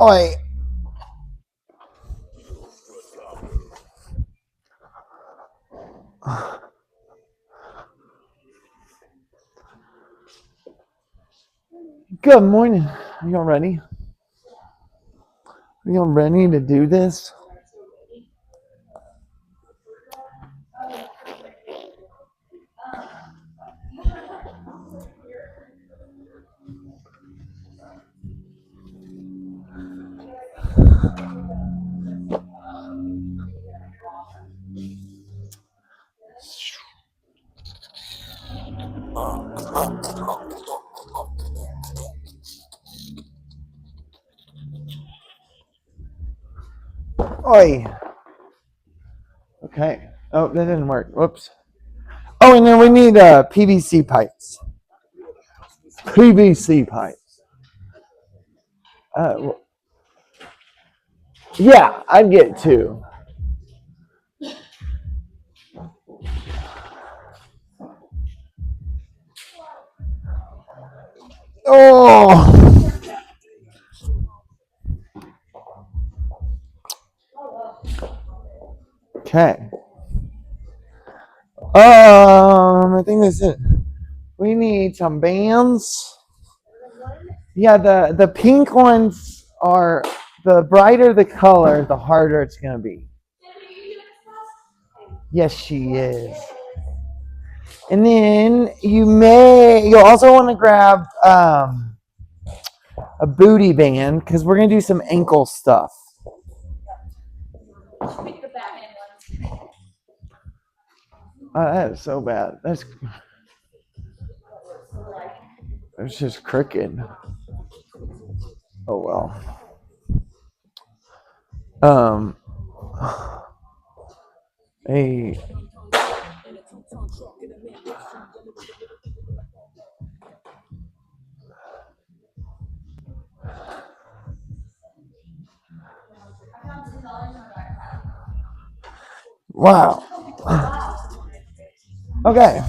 Oi. Good morning. Are y'all ready? Are y'all ready to do this? Oi. Okay. Oh, that didn't work. Whoops. Oh, and then we need PVC pipes. PVC pipes. Uh, yeah, I'd get two. Oh. Okay. I think that's it. We need some bands. Yeah, the pink ones are, the brighter the color, the harder it's gonna be. Yes, she is. And then you'll also want to grab a booty band because we're gonna do some ankle stuff. That is so bad. That's just crooked. Oh well. Um. Hey. Wow. Okay.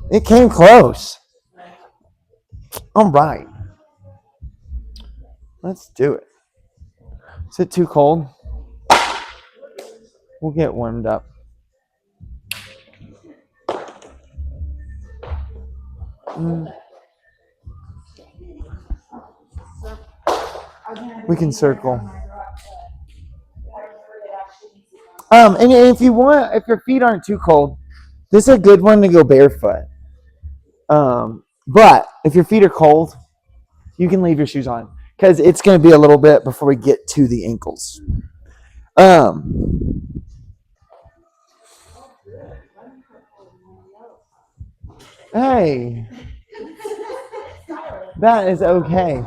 It came close. All right. Let's do it. Is it too cold? We'll get warmed up. We can circle. And if you want, if your feet aren't too cold, this is a good one to go barefoot. But if your feet are cold, you can leave your shoes on because it's going to be a little bit before we get to the ankles. Hey, that is okay.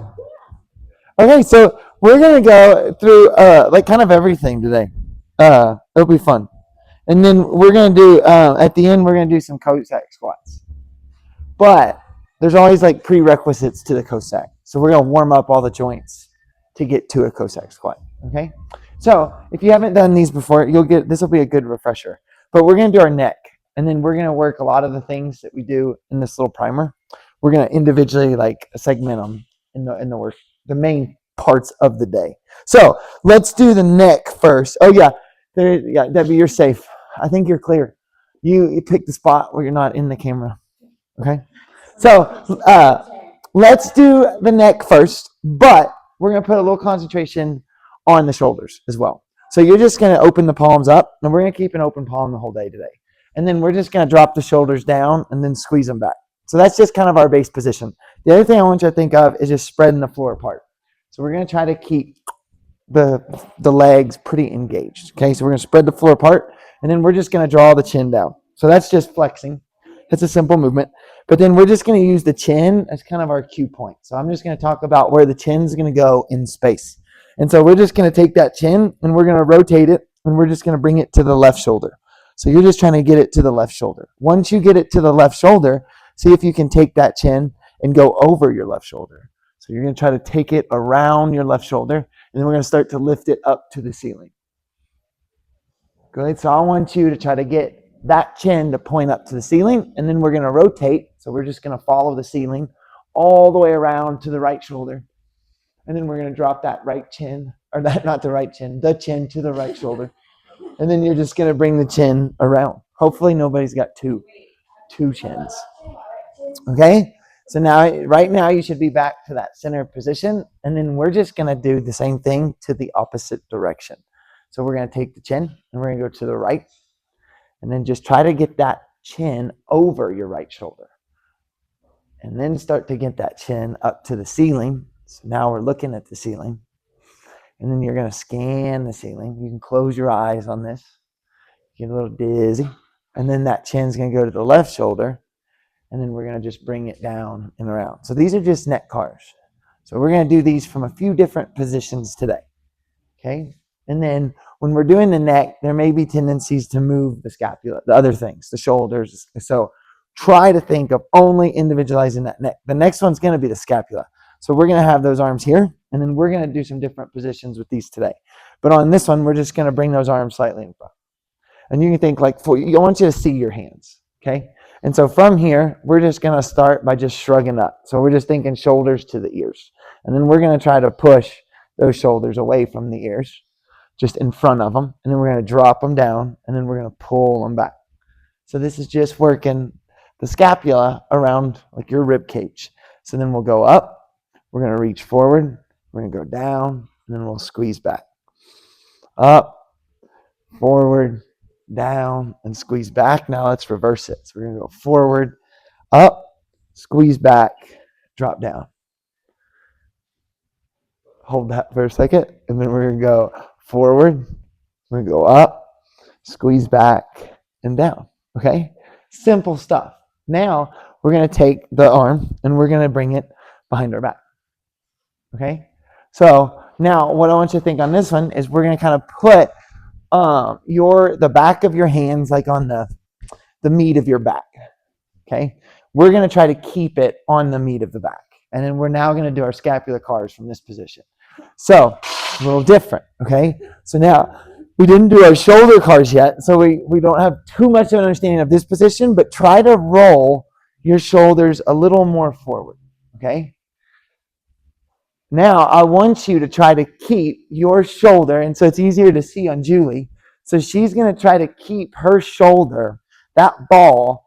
Okay, so we're gonna go through like kind of everything today. It'll be fun, and then we're gonna do at the end we're gonna do some Cossack squats. But there's always like prerequisites to the Cossack, so we're gonna warm up all the joints to get to a Cossack squat. Okay, so if you haven't done these before, you'll get this will be a good refresher. But we're gonna do our neck, and then we're gonna work a lot of the things that we do in this little primer. We're gonna individually like segment them in the work, the main parts of the day. So let's do the neck first. Oh yeah, yeah, Debbie, you're safe. I think you're clear. You pick the spot where you're not in the camera. Okay. So let's do the neck first, but we're gonna put a little concentration on the shoulders as well. So you're just gonna open the palms up, and we're gonna keep an open palm the whole day today. And then we're just gonna drop the shoulders down and then squeeze them back. So that's just kind of our base position. The other thing I want you to think of is just spreading the floor apart. So we're gonna try to keep the legs pretty engaged. Okay, so we're gonna spread the floor apart, and then we're just gonna draw the chin down. So that's just flexing. It's a simple movement. But then we're just going to use the chin as kind of our cue point. So I'm just going to talk about where the chin's going to go in space. And so we're just going to take that chin and we're going to rotate it, and we're just going to bring it to the left shoulder. So you're just trying to get it to the left shoulder. Once you get it to the left shoulder, see if you can take that chin and go over your left shoulder. So you're going to try to take it around your left shoulder, and then we're going to start to lift it up to the ceiling. Good. So I want you to try to get that chin to point up to the ceiling, and then we're going to rotate. So we're just going to follow the ceiling all the way around to the right shoulder. And then we're going to drop that right chin, or that, not the right chin, the chin to the right shoulder. And then you're just going to bring the chin around. Hopefully nobody's got two chins. Okay? So now, right now, you should be back to that center position. And then we're just going to do the same thing to the opposite direction. So we're going to take the chin and we're going to go to the right. And then just try to get that chin over your right shoulder. And then start to get that chin up to the ceiling. So now we're looking at the ceiling. And then you're going to scan the ceiling. You can close your eyes on this. Get a little dizzy. And then that chin's going to go to the left shoulder. And then we're going to just bring it down and around. So these are just neck cars. So we're going to do these from a few different positions today. Okay? And then when we're doing the neck, there may be tendencies to move the scapula, the other things, the shoulders. So try to think of only individualizing that neck. The next one's going to be the scapula. So we're going to have those arms here, and then we're going to do some different positions with these today. But on this one, we're just going to bring those arms slightly in front. And you can think like, I want you to see your hands, okay? And so from here, we're just going to start by just shrugging up. So we're just thinking shoulders to the ears. And then we're going to try to push those shoulders away from the ears, just in front of them. And then we're going to drop them down, and then we're going to pull them back. So this is just working the scapula around like your rib cage. So then we'll go up. We're going to reach forward. We're going to go down, and then we'll squeeze back. Up, forward, down, and squeeze back. Now let's reverse it. So we're going to go forward, up, squeeze back, drop down. Hold that for a second, and then we're going to go forward. We're going to go up, squeeze back, and down. Okay? Simple stuff. Now we're going to take the arm, and we're going to bring it behind our back. Okay? So now what I want you to think on this one is we're going to kind of put the back of your hands like on the meat of your back. Okay? We're going to try to keep it on the meat of the back. And then we're now going to do our scapular cars from this position. So a little different. Okay? So now we didn't do our shoulder cars yet, so we don't have too much of an understanding of this position, but try to roll your shoulders a little more forward. Okay? Now, I want you to try to keep your shoulder, and so it's easier to see on Julie. So she's going to try to keep her shoulder, that ball,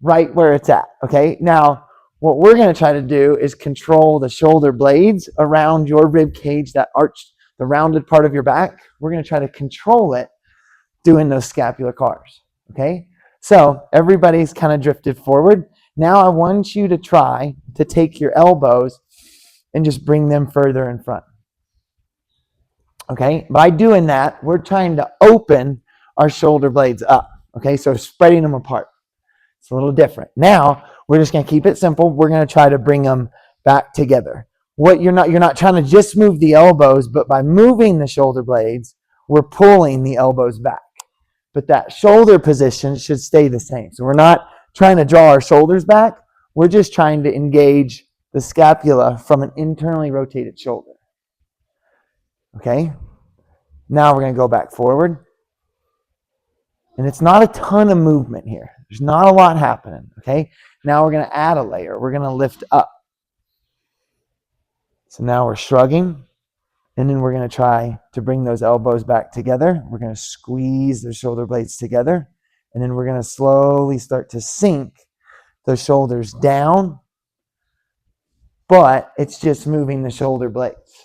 right where it's at, okay? Now, what we're going to try to do is control the shoulder blades around your rib cage, that arch, the rounded part of your back. We're going to try to control it doing those scapular cars, okay? So everybody's kind of drifted forward. Now I want you to try to take your elbows and just bring them further in front. Okay? By doing that, we're trying to open our shoulder blades up. Okay? So spreading them apart. It's a little different. Now, we're just going to keep it simple. We're going to try to bring them back together. You're not trying to just move the elbows, but by moving the shoulder blades, we're pulling the elbows back. But that shoulder position should stay the same. So we're not trying to draw our shoulders back. We're just trying to engage the scapula from an internally rotated shoulder. Okay? Now we're going to go back forward. And it's not a ton of movement here. There's not a lot happening. Okay? Now we're going to add a layer. We're going to lift up. So now we're shrugging. And then we're going to try to bring those elbows back together. We're going to squeeze the shoulder blades together. And then we're going to slowly start to sink those shoulders down. But it's just moving the shoulder blades.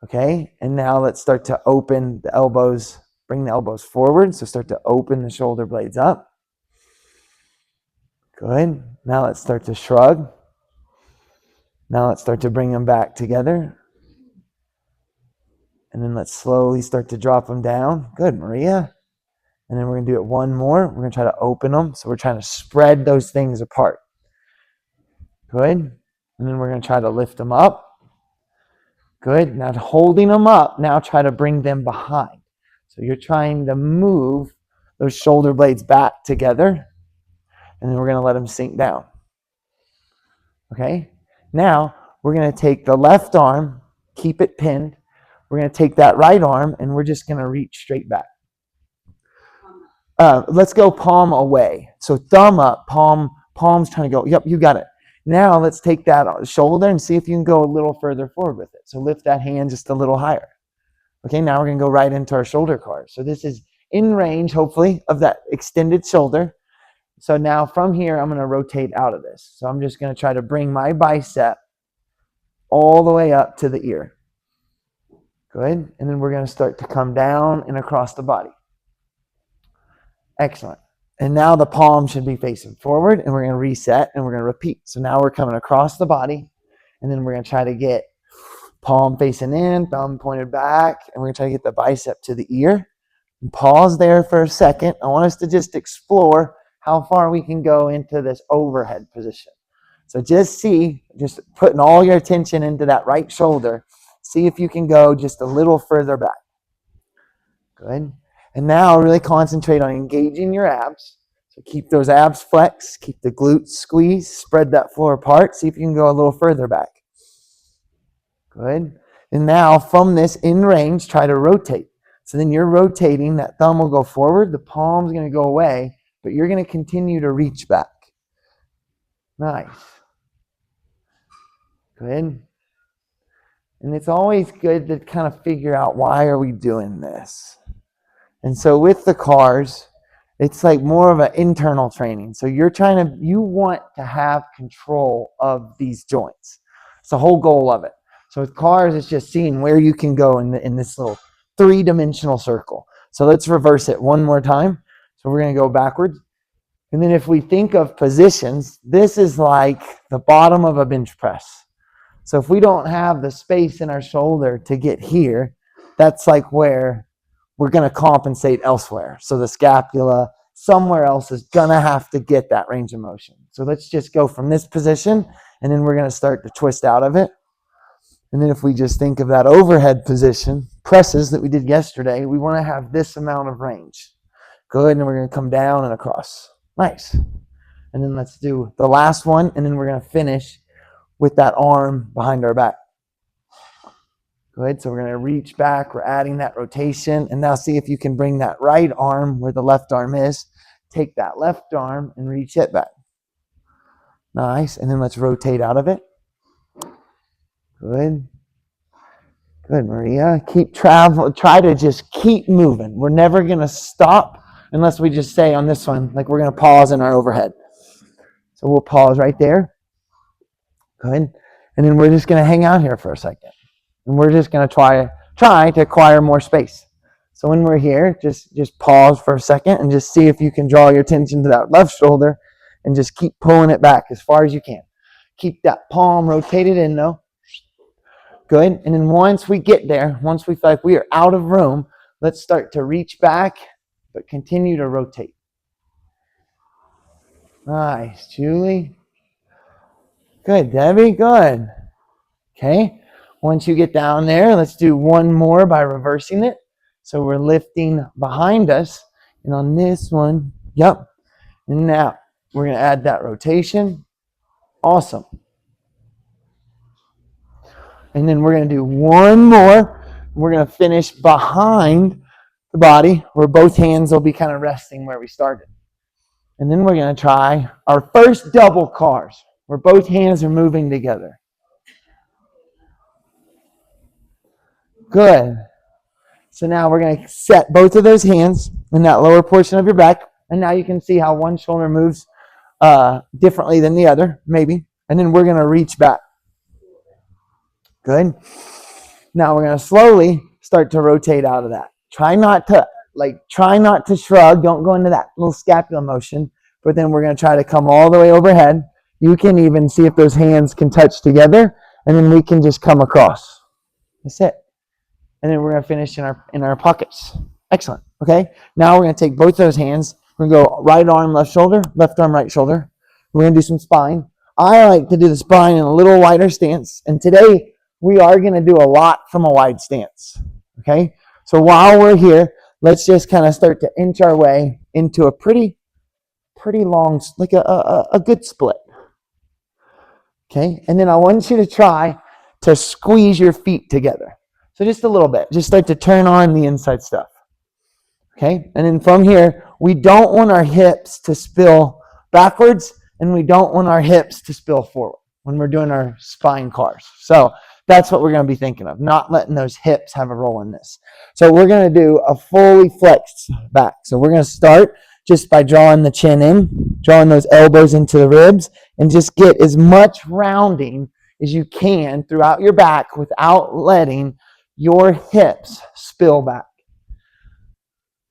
Okay? And now let's start to open the elbows, bring the elbows forward. So start to open the shoulder blades up. Good. Now let's start to shrug. Now let's start to bring them back together. And then let's slowly start to drop them down. Good, Maria. And then we're going to do it one more. We're going to try to open them. So we're trying to spread those things apart. Good. And then we're going to try to lift them up. Good. Now holding them up, now try to bring them behind. So you're trying to move those shoulder blades back together. And then we're going to let them sink down. Okay? Now we're going to take the left arm, keep it pinned. We're going to take that right arm and we're just going to reach straight back. Let's go palm away. So thumb up, palm's trying to go. Yep, you got it. Now let's take that shoulder and see if you can go a little further forward with it. So lift that hand just a little higher. Okay, now we're going to go right into our shoulder cars. So this is in range, hopefully, of that extended shoulder. So now from here, I'm going to rotate out of this. So I'm just going to try to bring my bicep all the way up to the ear. Good. And then we're going to start to come down and across the body. Excellent. And now the palm should be facing forward, and we're going to reset, and we're going to repeat. So now we're coming across the body, and then we're going to try to get palm facing in, thumb pointed back, and we're going to try to get the bicep to the ear. And pause there for a second. I want us to just explore how far we can go into this overhead position. So just putting all your attention into that right shoulder. See if you can go just a little further back. Good. And now really concentrate on engaging your abs. So keep those abs flexed, keep the glutes squeezed, spread that floor apart. See if you can go a little further back. Good. And now from this in range, try to rotate. So then you're rotating, that thumb will go forward, the palm's going to go away, but you're going to continue to reach back. Nice. Good. And it's always good to kind of figure out, why are we doing this? And so with the cars, it's like more of an internal training. So you want to have control of these joints. It's the whole goal of it. So with cars, it's just seeing where you can go in this little 3-dimensional circle. So let's reverse it one more time. So we're going to go backwards. And then if we think of positions, this is like the bottom of a bench press. So if we don't have the space in our shoulder to get here, that's like where we're going to compensate elsewhere. So the scapula, somewhere else is going to have to get that range of motion. So let's just go from this position, and then we're going to start to twist out of it. And then if we just think of that overhead position, presses that we did yesterday, we want to have this amount of range. Good, and then we're going to come down and across. Nice. And then let's do the last one, and then we're going to finish with that arm behind our back. Good, so we're going to reach back, we're adding that rotation, and now see if you can bring that right arm where the left arm is, take that left arm and reach it back. Nice, and then let's rotate out of it. Good. Good, Maria. Keep traveling, try to just keep moving. We're never going to stop unless we just say on this one, like we're going to pause in our overhead. So we'll pause right there. Good. And then we're just going to hang out here for a second. And we're just going to try to acquire more space. So when we're here, just pause for a second and just see if you can draw your attention to that left shoulder and just keep pulling it back as far as you can. Keep that palm rotated in though. Good. And then once we get there, once we feel like we are out of room, let's start to reach back, but continue to rotate. Nice, Julie. Good, Debbie. Good. Okay. Once you get down there, let's do one more by reversing it. So we're lifting behind us. And on this one, yep. And now we're going to add that rotation. Awesome. And then we're going to do one more. We're going to finish behind the body where both hands will be kind of resting where we started. And then we're going to try our first double cars where both hands are moving together. Good. So now we're going to set both of those hands in that lower portion of your back. And now you can see how one shoulder moves differently than the other, maybe. And then we're going to reach back. Good. Now we're going to slowly start to rotate out of that. Try not to shrug. Don't go into that little scapula motion. But then we're going to try to come all the way overhead. You can even see if those hands can touch together. And then we can just come across. That's it. And then we're going to finish in our pockets. Excellent. Okay. Now we're going to take both those hands. We're going to go right arm, left shoulder, left arm, right shoulder. We're going to do some spine. I like to do the spine in a little wider stance. And today we are going to do a lot from a wide stance. Okay. So while we're here, let's just kind of start to inch our way into a pretty long, like a good split. Okay. And then I want you to try to squeeze your feet together. So just a little bit. Just start to turn on the inside stuff. Okay? And then from here, we don't want our hips to spill backwards and we don't want our hips to spill forward when we're doing our spine cars. So that's what we're going to be thinking of, not letting those hips have a role in this. So we're going to do a fully flexed back. So we're going to start just by drawing the chin in, drawing those elbows into the ribs, and just get as much rounding as you can throughout your back without letting your hips spill back.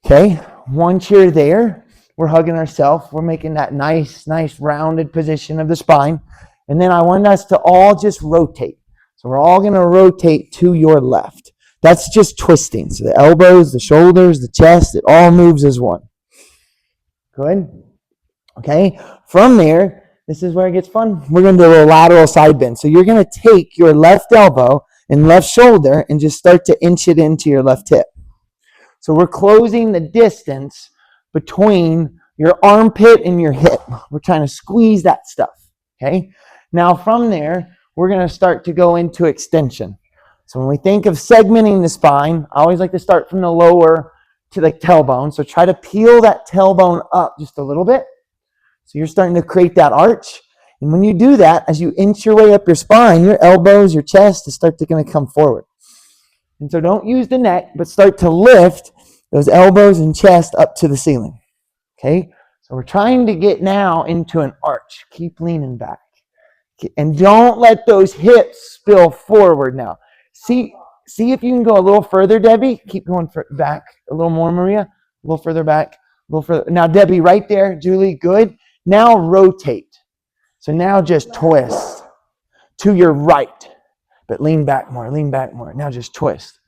Okay, once you're there, we're hugging ourselves. We're making that nice rounded position of the spine. And then I want us to all just rotate. So we're all going to rotate to your left. That's just twisting. So the elbows, the shoulders, the chest, it all moves as one. Good. Okay, from there, this is where it gets fun. We're going to do a lateral side bend. So you're going to take your left elbow and left shoulder and just start to inch it into your left hip. So we're closing the distance between your armpit and your hip. We're trying to squeeze that stuff. Okay. Now from there, we're going to start to go into extension. So when we think of segmenting the spine, I always like to start from the lower to the tailbone. So try to peel that tailbone up just a little bit. So you're starting to create that arch. And when you do that, as you inch your way up your spine, your elbows, your chest is going to come forward. And so don't use the neck, but start to lift those elbows and chest up to the ceiling. Okay? So we're trying to get now into an arch. Keep leaning back. And don't let those hips spill forward now. See if you can go a little further, Debbie. Keep going back a little more, Maria. A little further back. A little further. Now, Debbie, right there. Julie, good. Now rotate. So now just twist to your right. But lean back more. Lean back more. Now just twist.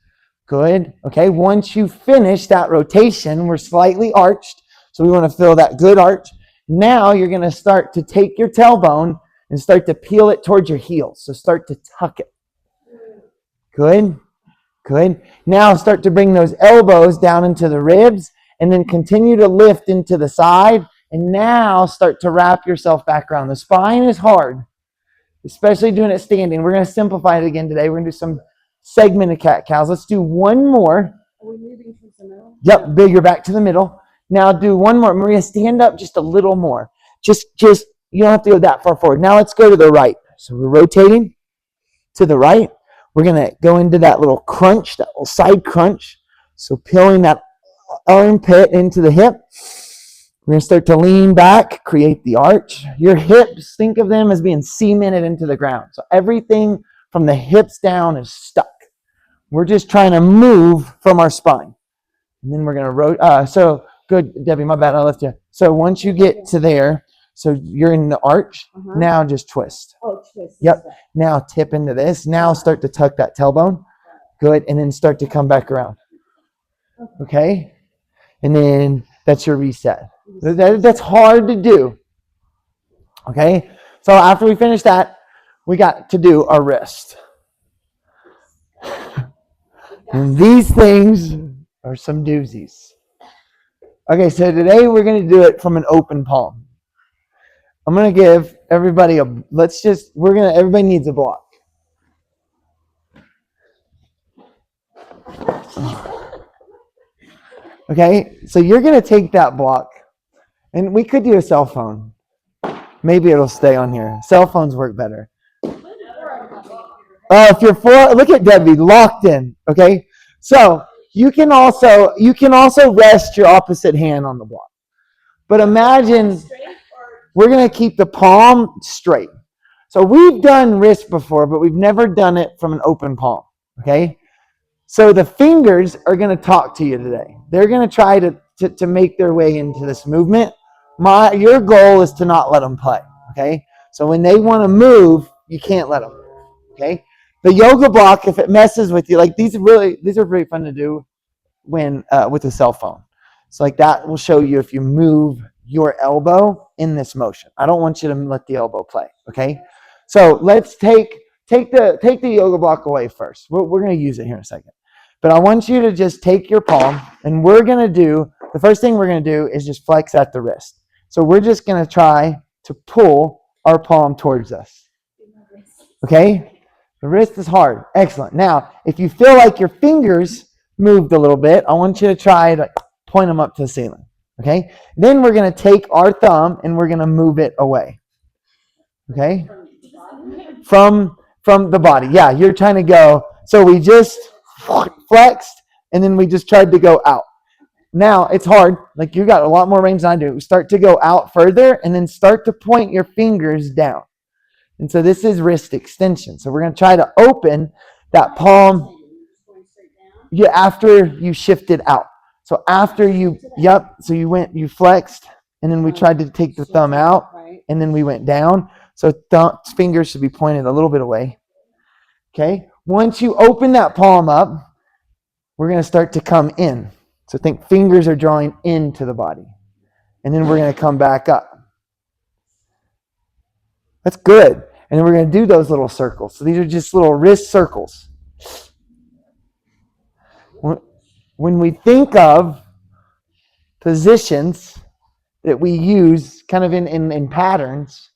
Good. Okay, once you finish that rotation, we're slightly arched. So we want to feel that good arch. Now you're going to start to take your tailbone and start to peel it towards your heels. So start to tuck it. Good. Good. Now start to bring those elbows down into the ribs and then continue to lift into the side. And now start to wrap yourself back around. The spine is hard, especially doing it standing. We're going to simplify it again today. We're going to do some segmented cat-cows. Let's do one more. Are we moving towards the middle? Yep, bigger back to the middle. Now do one more. Maria, stand up just a little more. Just you don't have to go that far forward. Now let's go to the right. So we're rotating to the right. We're going to go into that little crunch, that little side crunch. So peeling that armpit into the hip. We're going to start to lean back, create the arch. Your hips, think of them as being cemented into the ground. So everything from the hips down is stuck. We're just trying to move from our spine. And then we're going to rotate. So good, Debbie, my bad, I left you. So once you get to there, so you're in the arch, now just twist. Oh, twist. Yep. Now tip into this. Now start to tuck that tailbone. Good. And then start to come back around. Okay? And then that's your reset. That's hard to do. Okay? So after we finish that, we got to do our wrist. And these things are some doozies. Okay, so today we're going to do it from an open palm. I'm going to give everybody everybody needs a block. Okay, so you're going to take that block, and we could do a cell phone. Maybe it'll stay on here. Cell phones work better. If you're look at Debbie, locked in. Okay, so you can also rest your opposite hand on the block. But imagine we're going to keep the palm straight. So we've done wrist before, but we've never done it from an open palm. Okay, so the fingers are going to talk to you today. They're going to try to make their way into this movement. Your goal is to not let them play. Okay, so when they want to move, you can't let them. Okay. The yoga block, if it messes with you, like these are really fun to do when with a cell phone. So like that will show you if you move your elbow in this motion. I don't want you to let the elbow play. Okay. So let's take the yoga block away first. We're going to use it here in a second. But I want you to just take your palm, and the first thing we're going to do is just flex at the wrist. So we're just going to try to pull our palm towards us. Okay. The wrist is hard. Excellent. Now, if you feel like your fingers moved a little bit, I want you to try to point them up to the ceiling. Okay? Then we're going to take our thumb and we're going to move it away. Okay? From the body. Yeah, you're trying to go. So we just flexed, and then we just tried to go out. Now it's hard. Like you got a lot more range than I do. Start to go out further, and then start to point your fingers down. And so this is wrist extension. So we're going to try to open that palm. Yeah, after you shifted out. So after you, so you flexed, and then we tried to take the thumb out, and then we went down. So fingers should be pointed a little bit away. Okay? Once you open that palm up, we're going to start to come in. So think fingers are drawing into the body. And then we're going to come back up. That's good. And then we're going to do those little circles. So these are just little wrist circles. When we think of positions that we use kind of in patterns,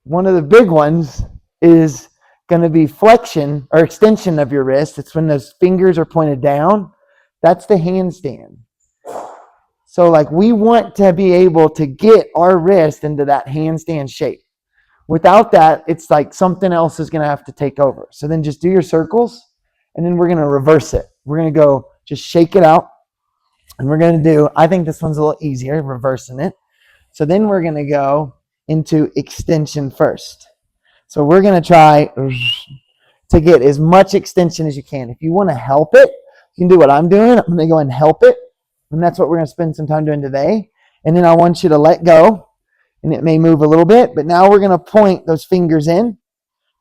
one of the big ones is going to be flexion or extension of your wrist. It's when those fingers are pointed down. That's the handstand. So like we want to be able to get our wrist into that handstand shape. Without that, it's like something else is going to have to take over. So then just do your circles, and then we're going to reverse it. We're going to go just shake it out, and we're going to do, I think this one's a little easier, reversing it. So then we're going to go into extension first. So we're going to try to get as much extension as you can. If you want to help it, you can do what I'm doing. I'm going to go and help it, and that's what we're going to spend some time doing today. And then I want you to let go. And it may move a little bit, but now we're going to point those fingers in.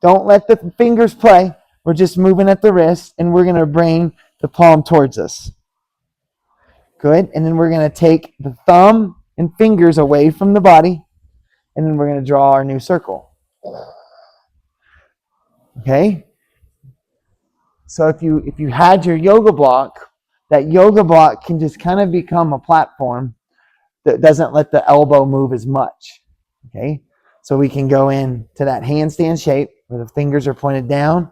Don't let the fingers play. We're just moving at the wrist, and we're going to bring the palm towards us. Good. And then we're going to take the thumb and fingers away from the body, and then we're going to draw our new circle. Okay? So if you had your yoga block, that yoga block can just kind of become a platform that doesn't let the elbow move as much. Okay? So we can go into that handstand shape where the fingers are pointed down.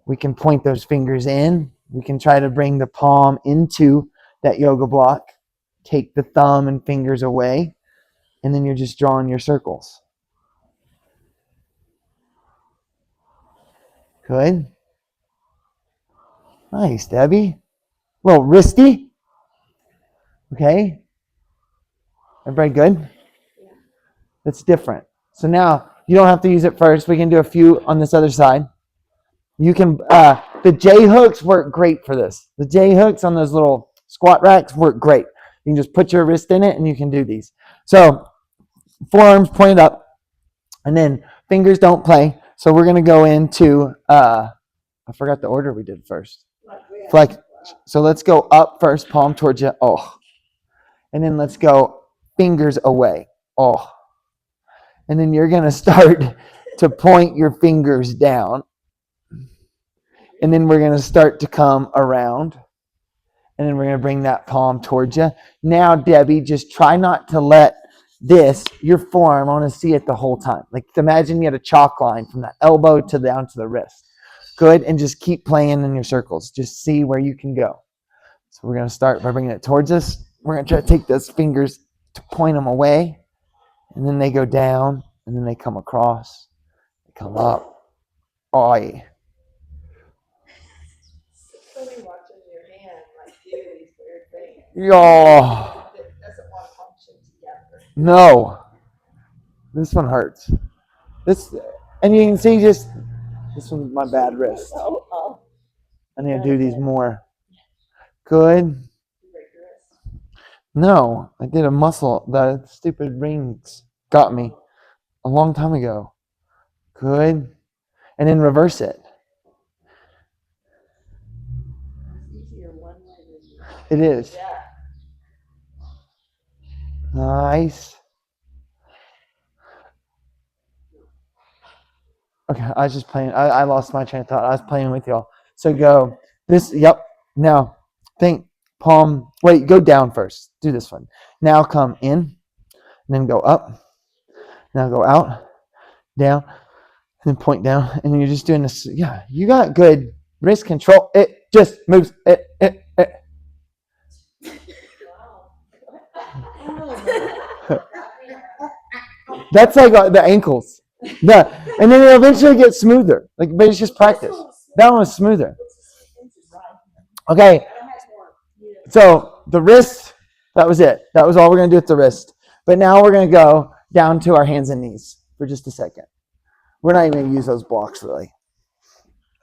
We can point those fingers in. We can try to bring the palm into that yoga block. Take the thumb and fingers away. And then you're just drawing your circles. Good. Nice, Debbie. A little wristy. Okay. Everybody good? That's different. So now you don't have to use it first. We can do a few on this other side. You can, the J hooks work great for this. The J hooks on those little squat racks work great. You can just put your wrist in it and you can do these. So forearms pointed up, and then fingers don't play. So we're going to go into, I forgot the order we did first. Flex. So let's go up first, palm towards you. Oh. And then let's go fingers away. Oh. And then you're going to start to point your fingers down. And then we're going to start to come around. And then we're going to bring that palm towards you. Now, Debbie, just try not to let your forearm, I want to see it the whole time. Like imagine you had a chalk line from the elbow to down to the wrist. Good. And just keep playing in your circles. Just see where you can go. So we're going to start by bringing it towards us. We're going to try to take those fingers to point them away. And then they go down. And then they come across. They come up. Oh, yeah. Somebody watches your hand like do these weird things. Oh. It doesn't want to function together. No. This one hurts. And you can see just, this one's my bad wrist. I need to do these more. Good. No, I did a muscle. The stupid rings got me a long time ago. Good. And then reverse it. It is. Nice. Okay, I was just playing. I lost my train of thought. I was playing with y'all. So go. This, yep. Now, think palm. Wait, go down first. Do this one. Now come in. And then go up. Now go out. Down. And then point down. And then you're just doing this. Yeah, you got good wrist control. It just moves. That's like the ankles. Yeah, and then it'll eventually get smoother. But it's just practice. That one was smoother. Okay, so the wrist, that was it. That was all we're going to do with the wrist. But now we're going to go down to our hands and knees for just a second. We're not even going to use those blocks really.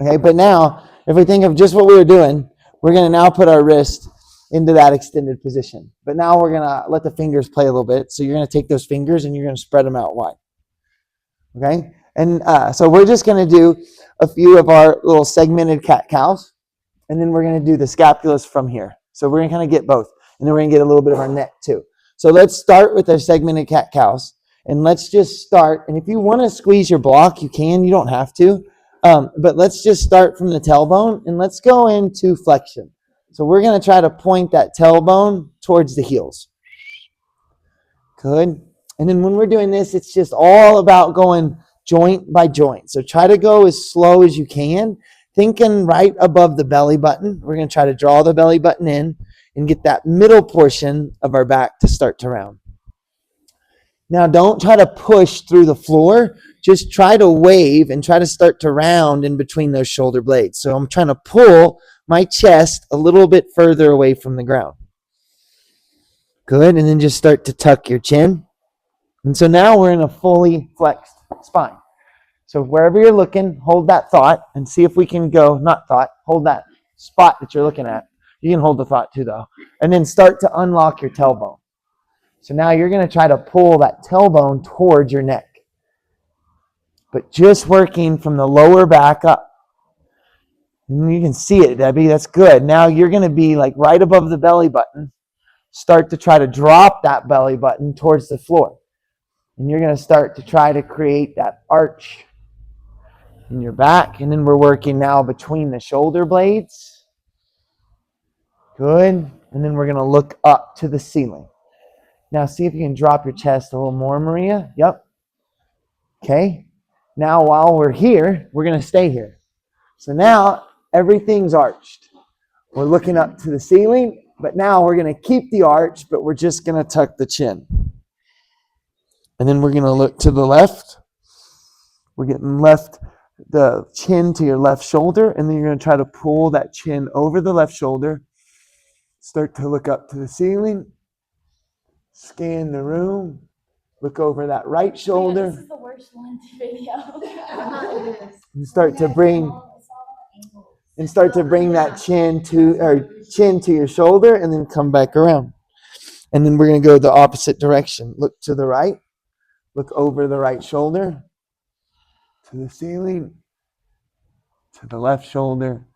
Okay, but now if we think of just what we were doing, we're going to now put our wrist into that extended position. But now we're going to let the fingers play a little bit. So you're going to take those fingers and you're going to spread them out wide. Okay, and so we're just going to do a few of our little segmented cat-cows, and then we're going to do the scapulas from here. So we're going to kind of get both, and then we're going to get a little bit of our neck too. So let's start with our segmented cat-cows, and let's just start. And if you want to squeeze your block, you can. You don't have to. But let's just start from the tailbone, and let's go into flexion. So we're going to try to point that tailbone towards the heels. Good. And then when we're doing this, it's just all about going joint by joint. So try to go as slow as you can, thinking right above the belly button. We're going to try to draw the belly button in and get that middle portion of our back to start to round. Now, don't try to push through the floor. Just try to wave and try to start to round in between those shoulder blades. So I'm trying to pull my chest a little bit further away from the ground. Good. And then just start to tuck your chin. And so now we're in a fully flexed spine. So wherever you're looking, hold that thought and see if we can go, not thought, hold that spot that you're looking at. You can hold the thought too though. And then start to unlock your tailbone. So now you're going to try to pull that tailbone towards your neck. But just working from the lower back up. And you can see it, Debbie. That's good. Now you're going to be like right above the belly button. Start to try to drop that belly button towards the floor. And you're going to start to try to create that arch in your back. And then we're working now between the shoulder blades. Good. And then we're going to look up to the ceiling. Now see if you can drop your chest a little more, Maria. Yep. Okay. Now while we're here, we're going to stay here. So now everything's arched. We're looking up to the ceiling, but now we're going to keep the arch, but we're just going to tuck the chin. And then we're going to look to the left. We're getting the chin to your left shoulder, and then you're going to try to pull that chin over the left shoulder. Start to look up to the ceiling. Scan the room. Look over that right shoulder. Yeah, this is the worst one video. And start to bring that chin to your shoulder, and then come back around. And then we're going to go the opposite direction. Look to the right. Look over the right shoulder, to the ceiling, to the left shoulder,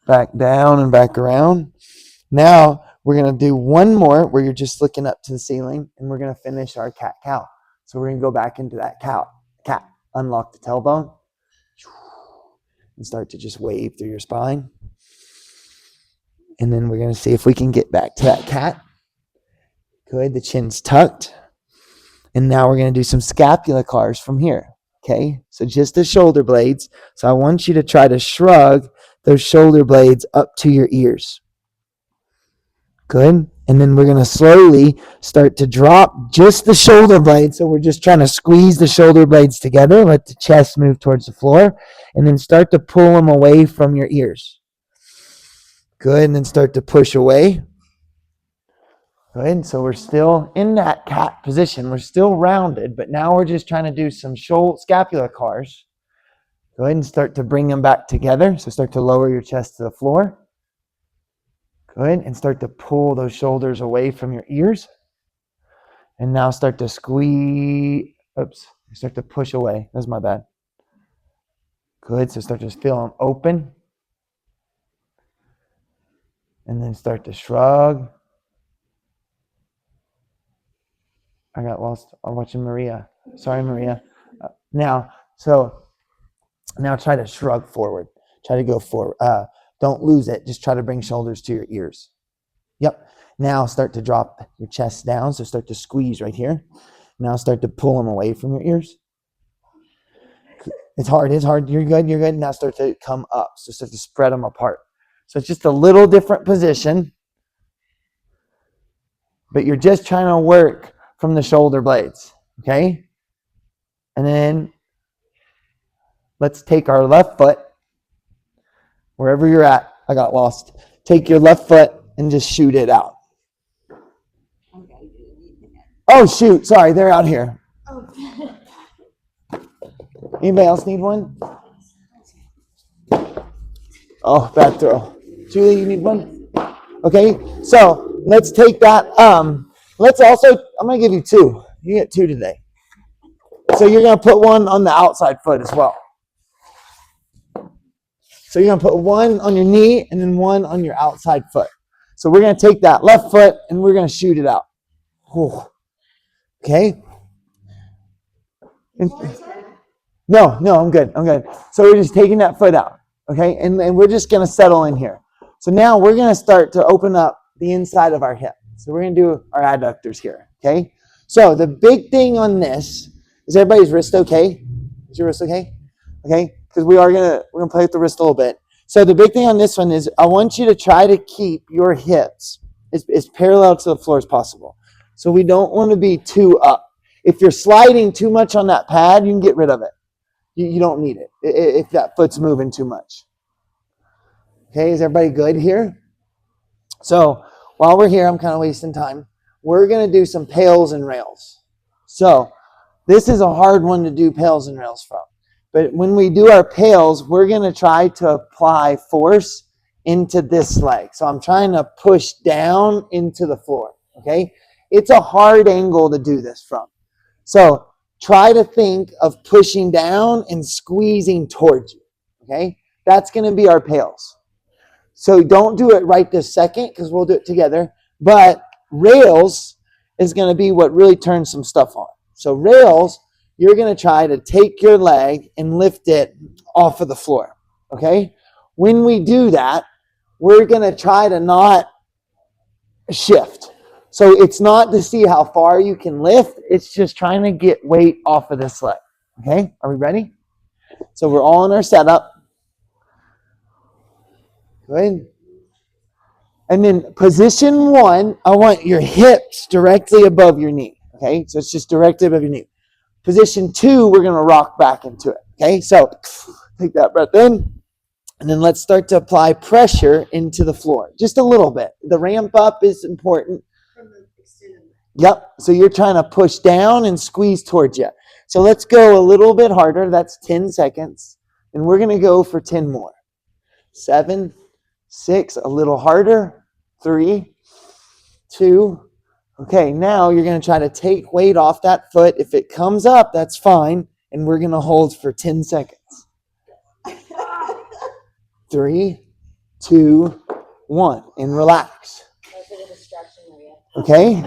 back down and back around. Now we're going to do one more where you're just looking up to the ceiling, and we're going to finish our cat-cow. So we're going to go back into that cat, unlock the tailbone, and start to just wave through your spine. And then we're going to see if we can get back to that cat. Good, the chin's tucked. And now we're going to do some scapula cars from here. Okay, so just the shoulder blades. So I want you to try to shrug those shoulder blades up to your ears. Good. And then we're going to slowly start to drop just the shoulder blades. So we're just trying to squeeze the shoulder blades together. Let the chest move towards the floor. And then start to pull them away from your ears. Good. And then start to push away. Good. So we're still in that cat position. We're still rounded, but now we're just trying to do some scapula cars. Go ahead and start to bring them back together. So start to lower your chest to the floor. Good. And start to pull those shoulders away from your ears. And now start to squeeze. Oops. Start to push away. That's my bad. Good. So start to feel them open. And then start to shrug. I got lost. I'm watching Maria. Sorry, Maria. Now try to shrug forward. Try to go forward. Don't lose it. Just try to bring shoulders to your ears. Yep. Now start to drop your chest down. So start to squeeze right here. Now start to pull them away from your ears. It's hard. You're good. Now start to come up. So start to spread them apart. So it's just a little different position. But you're just trying to work from the shoulder blades, okay? And then let's take our left foot, wherever you're at. I got lost. Take your left foot and just shoot it out. Oh, shoot. Sorry, they're out here. Anybody else need one? Oh, bad throw. Julie, you need one? Okay, so let's take that. Let's also, I'm going to give you two. You get two today. So you're going to put one on the outside foot as well. So you're going to put one on your knee and then one on your outside foot. So we're going to take that left foot and we're going to shoot it out. Whew. Okay? No, I'm good. So we're just taking that foot out. Okay? And we're just going to settle in here. So now we're going to start to open up the inside of our hip. So we're going to do our adductors here. Okay? So the big thing on this, is everybody's wrist okay? Is your wrist okay? Okay? Because we're gonna play with the wrist a little bit. So the big thing on this one is I want you to try to keep your hips as parallel to the floor as possible. So we don't want to be too up. If you're sliding too much on that pad, you can get rid of it. You don't need it if that foot's moving too much. Okay, is everybody good here? So while we're here, I'm kind of wasting time. We're going to do some pails and rails. So this is a hard one to do pails and rails from. But when we do our pails, we're going to try to apply force into this leg. So I'm trying to push down into the floor, okay? It's a hard angle to do this from. So try to think of pushing down and squeezing towards you, okay? That's going to be our pails. So don't do it right this second because we'll do it together. But rails is going to be what really turns some stuff on. So rails, you're going to try to take your leg and lift it off of the floor, okay? When we do that, we're going to try to not shift. So it's not to see how far you can lift. It's just trying to get weight off of this leg, okay? Are we ready? So we're all in our setup. Good. And then position one, I want your hips directly above your knee, okay? So it's just directly above your knee. Position two, we're going to rock back into it, okay? So take that breath in, and then let's start to apply pressure into the floor, just a little bit. The ramp up is important. Yep, so you're trying to push down and squeeze towards you. So let's go a little bit harder. That's 10 seconds, and we're going to go for 10 more. 7, 6, a little harder. 3, 2, okay, now you're going to try to take weight off that foot. If it comes up, that's fine. And we're going to hold for 10 seconds. 3, 2, 1. And relax. Okay?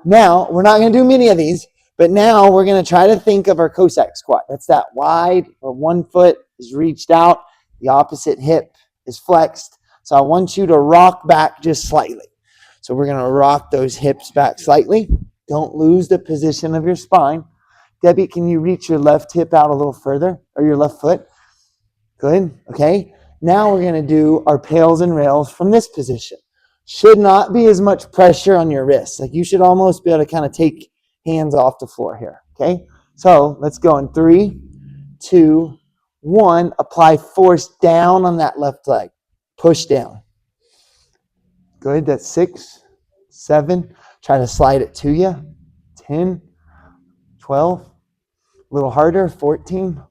Now, we're not going to do many of these. But now we're going to try to think of our Cossack squat. That's that wide, where one foot is reached out. The opposite hip is flexed. So I want you to rock back just slightly. So we're going to rock those hips back slightly. Don't lose the position of your spine. Debbie, can you reach your left hip out a little further? Or your left foot? Good. Okay. Now we're going to do our pails and rails from this position. Should not be as much pressure on your wrists. Like you should almost be able to kind of take hands off the floor here. Okay. So let's go in 3, 2, 1. Apply force down on that left leg. Push down. Good. That's 6, 7. Try to slide it to you. 10, 12. A little harder. 14,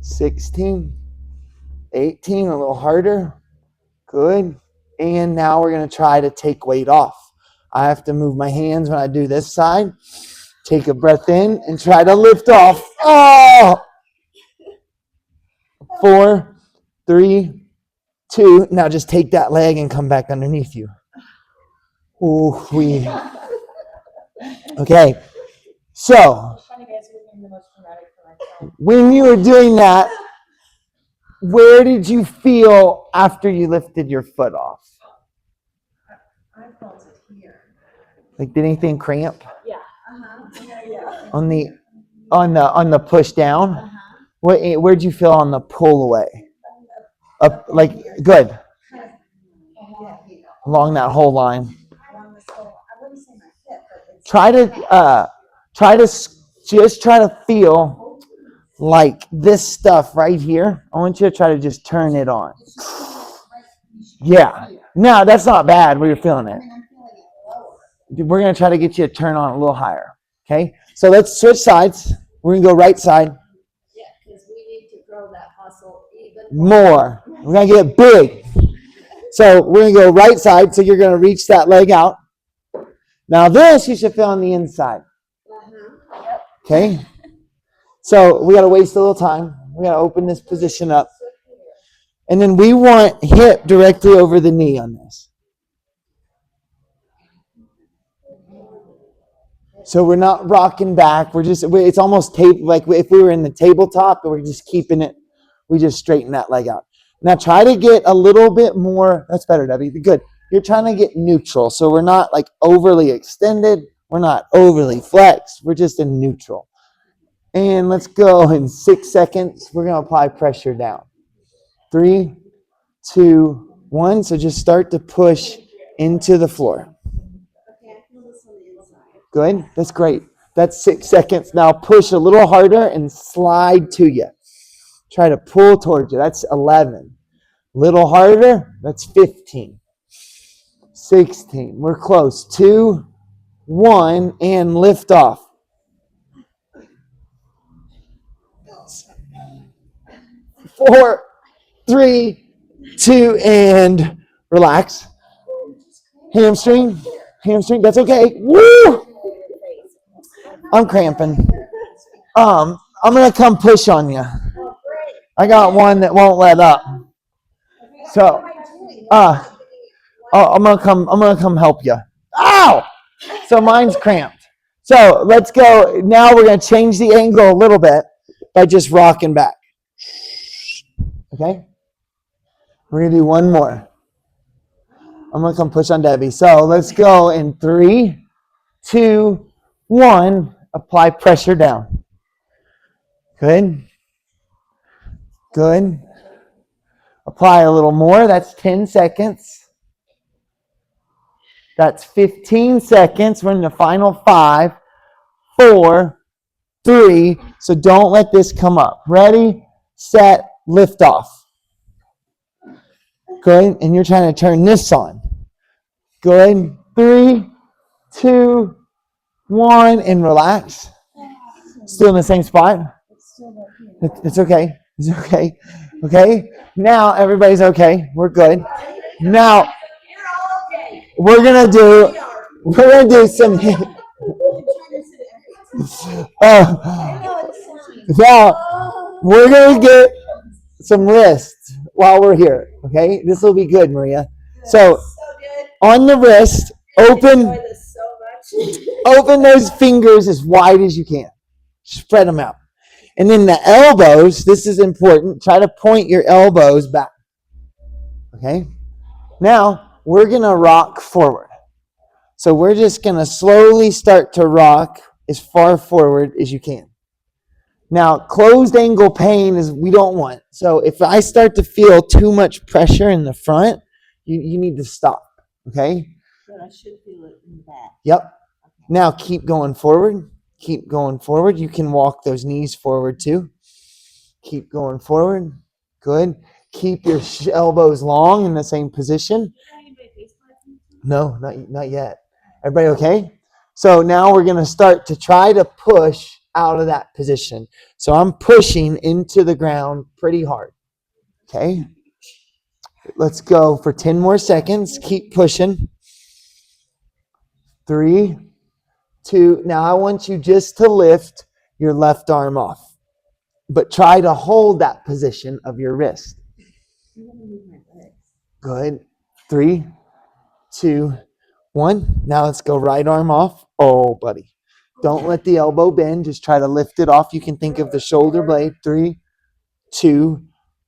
16, 18. A little harder. Good. And now we're going to try to take weight off. I have to move my hands when I do this side. Take a breath in and try to lift off. Oh! 4, 3, 2. Now just take that leg and come back underneath you. Ooh, okay. So, when you were doing that, where did you feel after you lifted your foot off? I felt it here. Like, did anything cramp? Yeah. Yeah. On the push down? Where'd you feel on the pull away? Up, like, good. Along that whole line. I wouldn't say my hip, but it's Try to just try to feel like this stuff right here, I want you to try to just turn it on. Yeah. No, that's not bad where you're feeling it. We're going to try to get you to turn on a little higher. Okay? So let's switch sides. We're going to go right side. Yeah, because we need to grow that muscle even More. We're going to get big. So we're going to go right side. So you're going to reach that leg out. Now this you should feel on the inside. Okay? So we got to waste a little time. We got to open this position up. And then we want hip directly over the knee on this. So we're not rocking back. It's almost like if we were in the tabletop, but we're just keeping it. We just straighten that leg out. Now try to get a little bit more. That's better, Debbie. Good. You're trying to get neutral. So we're not like overly extended. We're not overly flexed. We're just in neutral. And let's go in 6 seconds. We're going to apply pressure down. 3, 2, 1. So just start to push into the floor. Good. That's great. That's 6 seconds. Now push a little harder and slide to you. Try to pull towards you. That's 11. Little harder. That's 15. 16. We're close. 2, 1, and lift off. 4, 3, 2, and relax. Hamstring. That's okay. Woo! I'm cramping. I'm gonna come push on you. I got one that won't let up. So, I'm gonna come help you. Ow! So mine's cramped. So let's go. Now we're gonna change the angle a little bit by just rocking back. Okay? We're going to do one more. I'm going to come push on Debbie. So let's go in 3, 2, 1. Apply pressure down. Good. Good. Apply a little more. That's 10 seconds. That's 15 seconds. We're in the final 5, 4, 3. So don't let this come up. Ready, set, lift off. Good. And you're trying to turn this on. Good. 3, 2, 1, and relax. Still in the same spot? It's okay. It's okay. Okay. Now everybody's okay. We're good. Now we're gonna do some. Now we're gonna get some wrists while we're here. Okay, this will be good, Maria. So on the wrist, open those fingers as wide as you can. Spread them out. And then the elbows, this is important. Try to point your elbows back. Okay? Now, we're going to rock forward. So we're just going to slowly start to rock as far forward as you can. Now, closed angle pain is we don't want. So if I start to feel too much pressure in the front, you need to stop. Okay? But I should feel it in the back. Yep. Now keep going forward. Keep going forward. You can walk those knees forward too. Keep going forward. Good. Keep your elbows long in the same position. No, not yet. Everybody okay? So now we're going to start to try to push out of that position. So I'm pushing into the ground pretty hard. Okay? Let's go for 10 more seconds. Keep pushing. 3, 2. Now I want you just to lift your left arm off. But try to hold that position of your wrist. Good. 3, 2, 1. Now let's go right arm off. Oh, buddy. Don't let the elbow bend. Just try to lift it off. You can think of the shoulder blade. 3, 2,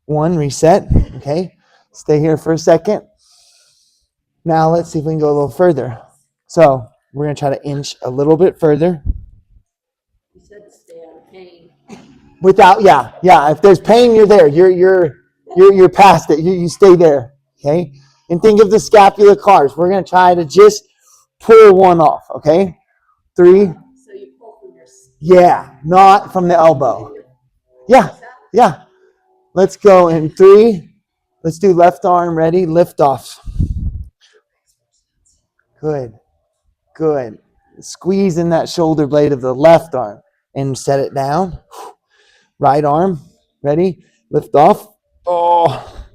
1. Reset. Okay. Stay here for a second. Now let's see if we can go a little further. So we're going to try to inch a little bit further. You said stay out of pain. Without, yeah. If there's pain, you're there. You're past it. You stay there. Okay. And think of the scapular cars. We're going to try to just pull one off. Okay. 3. So you pull from your. Yeah, not from the elbow. Yeah, yeah. Let's go in 3. Let's do left arm. Ready? Lift off. Good. Good. Squeeze in that shoulder blade of the left arm and set it down. Right arm. Ready? Lift off. Oh.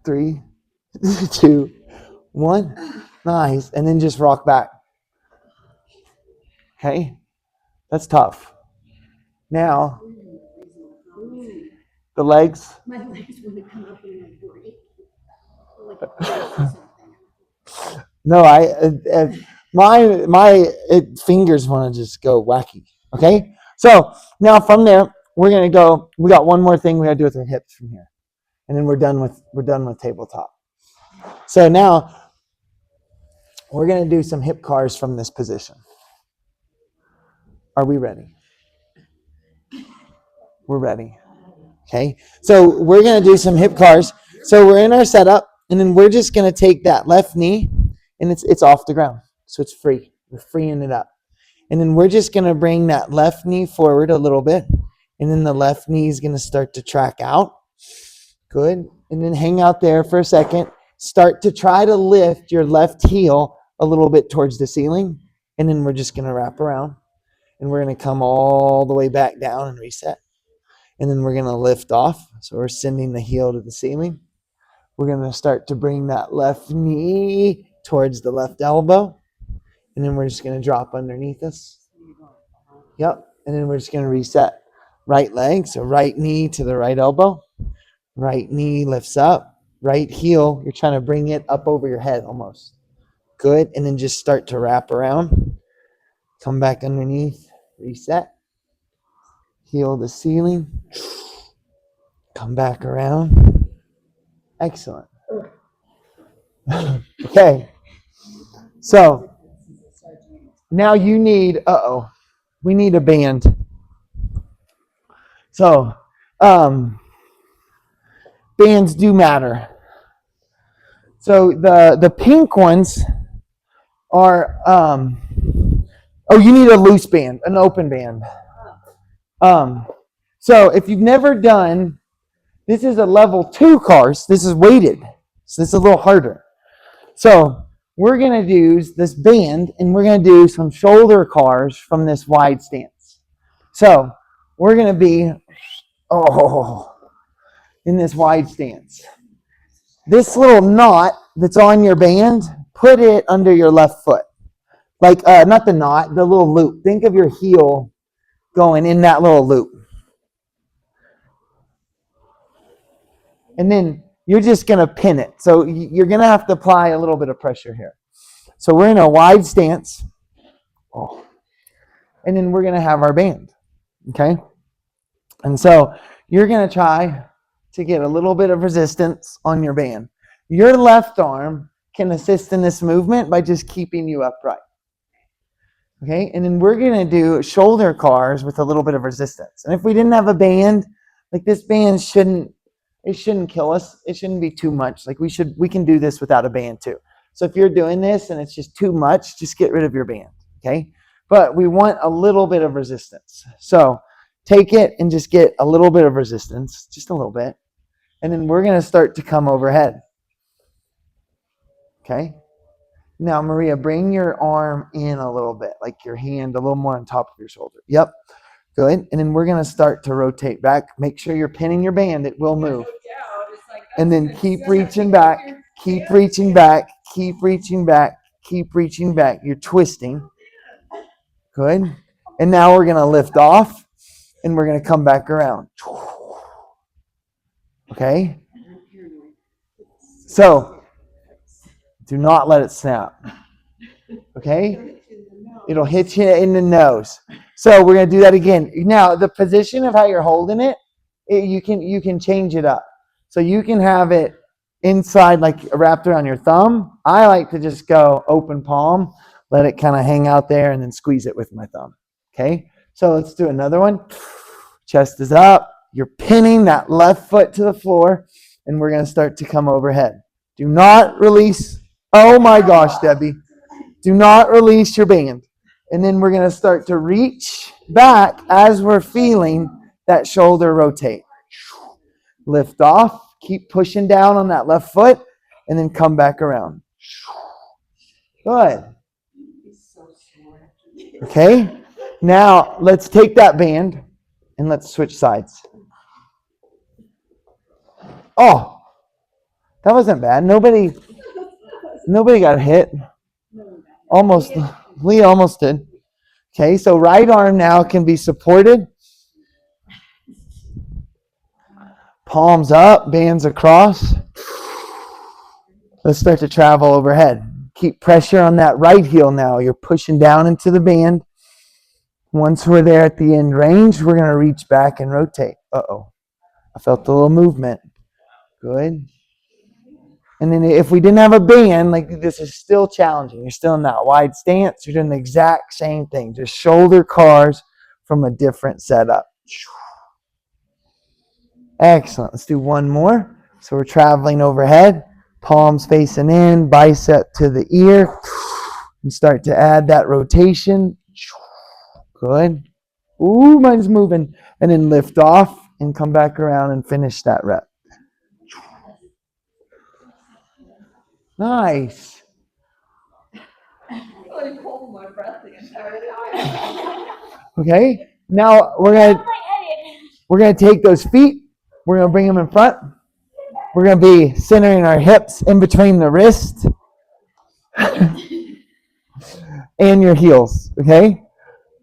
3, 2, 1. Nice. And then just rock back. Okay? That's tough. Now, the legs. My legs want to come up and like break. Like a or something. No, my fingers want to just go wacky. Okay? So now from there, we're gonna go. We got one more thing we gotta do with our hips from here, and then we're done with tabletop. So now we're gonna do some hip cars from this position. Are we ready? We're ready. Okay. So we're gonna do some hip cars. So we're in our setup, and then we're just gonna take that left knee, and it's off the ground, so it's free. We're freeing it up. And then we're just going to bring that left knee forward a little bit. And then the left knee is going to start to track out. Good. And then hang out there for a second. Start to try to lift your left heel a little bit towards the ceiling. And then we're just going to wrap around. And we're going to come all the way back down and reset. And then we're going to lift off. So we're sending the heel to the ceiling. We're going to start to bring that left knee towards the left elbow. And then we're just going to drop underneath us. Yep. And then we're just going to reset. Right leg, so right knee to the right elbow. Right knee lifts up. Right heel, you're trying to bring it up over your head almost. Good. And then just start to wrap around. Come back underneath. Reset. Heel the ceiling. Come back around. Excellent. Okay. So now you need, we need a band. So, bands do matter. So the pink ones are, you need a loose band, an open band. So if you've never done, this is a level 2 course. This is weighted. So this is a little harder. So we're going to do this band, and we're going to do some shoulder cars from this wide stance. So we're going to be, in this wide stance. This little knot that's on your band, put it under your left foot. Like, not the knot, the little loop. Think of your heel going in that little loop. And then you're just going to pin it. So you're going to have to apply a little bit of pressure here. So we're in a wide stance. And then we're going to have our band. Okay? And so you're going to try to get a little bit of resistance on your band. Your left arm can assist in this movement by just keeping you upright. Okay? And then we're going to do shoulder cars with a little bit of resistance. And if we didn't have a band, like this band shouldn't kill us. It shouldn't be too much. Like we can do this without a band too. So if you're doing this and it's just too much, just get rid of your band. Okay? But we want a little bit of resistance. So take it and just get a little bit of resistance, just a little bit. And then we're going to start to come overhead. Okay? Now, Maria, bring your arm in a little bit, like your hand a little more on top of your shoulder. Yep. Good. And then we're going to start to rotate back. Make sure you're pinning your band. It will move. And then keep reaching back. Keep reaching back. Keep reaching back. Keep reaching back. You're twisting. Good. And now we're going to lift off. And we're going to come back around. Okay? So, do not let it snap. Okay? It'll hit you in the nose. So we're going to do that again. Now, the position of how you're holding it, you can change it up. So you can have it inside, like wrapped around your thumb. I like to just go open palm, let it kind of hang out there, and then squeeze it with my thumb. Okay? So let's do another one. Chest is up. You're pinning that left foot to the floor, and we're going to start to come overhead. Do not release. Oh my gosh, Debbie. Do not release your band. And then we're going to start to reach back as we're feeling that shoulder rotate. Lift off. Keep pushing down on that left foot. And then come back around. Good. Okay. Now, let's take that band and let's switch sides. Oh, that wasn't bad. Nobody got hit. Almost. Lee almost did. Okay, so right arm now can be supported. Palms up, bands across. Let's start to travel overhead. Keep pressure on that right heel now. You're pushing down into the band. Once we're there at the end range, we're going to reach back and rotate. Uh-oh. I felt a little movement. Good. And then if we didn't have a band, like this is still challenging. You're still in that wide stance. You're doing the exact same thing. Just shoulder cars from a different setup. Excellent. Let's do one more. So we're traveling overhead. Palms facing in, bicep to the ear. And start to add that rotation. Good. Ooh, mine's moving. And then lift off and come back around and finish that rep. Nice. I hold my breath the entire time. Okay. Now we're gonna take those feet. We're gonna bring them in front. We're gonna be centering our hips in between the wrist and your heels. Okay.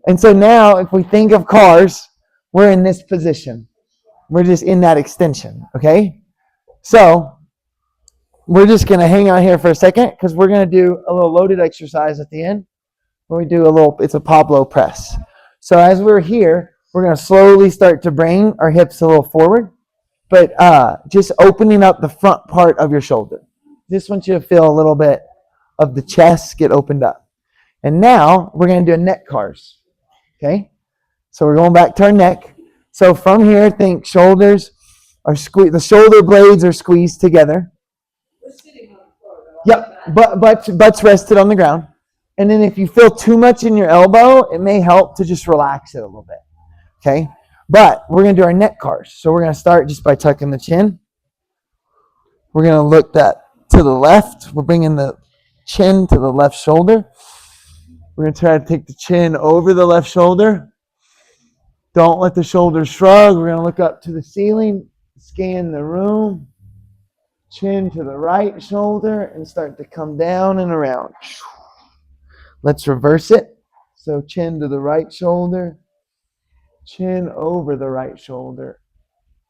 And so now, if we think of cars, we're in this position. We're just in that extension. Okay. So we're just going to hang out here for a second because we're going to do a little loaded exercise at the end where we do it's a Pablo press. So as we're here, we're going to slowly start to bring our hips a little forward, but just opening up the front part of your shoulder. Just want you to feel a little bit of the chest get opened up. And now we're going to do a neck cars. Okay? So we're going back to our neck. So from here, think shoulders are squeezed, the shoulder blades are squeezed together. We're sitting on the floor. Yep, butts rested on the ground. And then if you feel too much in your elbow, it may help to just relax it a little bit. Okay? But we're going to do our neck cars. So we're going to start just by tucking the chin. We're going to look that to the left. We're bringing the chin to the left shoulder. We're going to try to take the chin over the left shoulder. Don't let the shoulders shrug. We're going to look up to the ceiling, scan the room. Chin to the right shoulder and start to come down and around. Let's reverse it. So chin to the right shoulder, chin over the right shoulder.